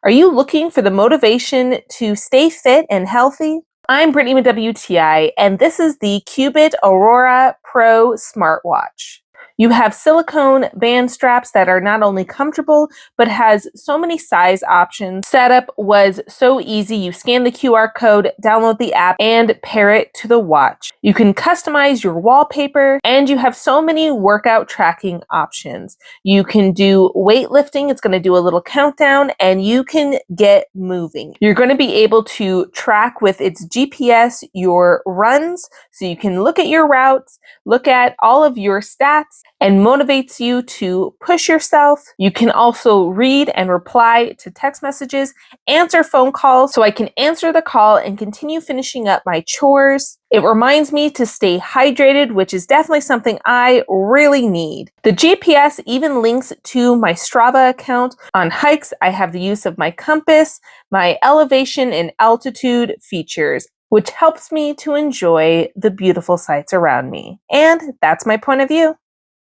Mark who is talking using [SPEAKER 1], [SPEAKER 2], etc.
[SPEAKER 1] Are you looking for the motivation to stay fit and healthy? I'm Brittany with WTI, and this is the Cubitt Aurora Pro Smartwatch. You have silicone band straps that are not only comfortable, but has so many size options. Setup was so easy. You scan the QR code, download the app, and pair it to the watch. You can customize your wallpaper, and you have so many workout tracking options. You can do weightlifting. It's going to do a little countdown, and you can get moving. You're going to be able to track with its GPS your runs, so you can look at your routes, look at all of your stats, and motivates you to push yourself. You can also read and reply to text messages, answer phone calls, so I can answer the call and continue finishing up my chores. It reminds me to stay hydrated, which is definitely something I really need. The GPS even links to my Strava account. On hikes, I have the use of my compass, my elevation and altitude features, which helps me to enjoy the beautiful sights around me. And that's my point of view.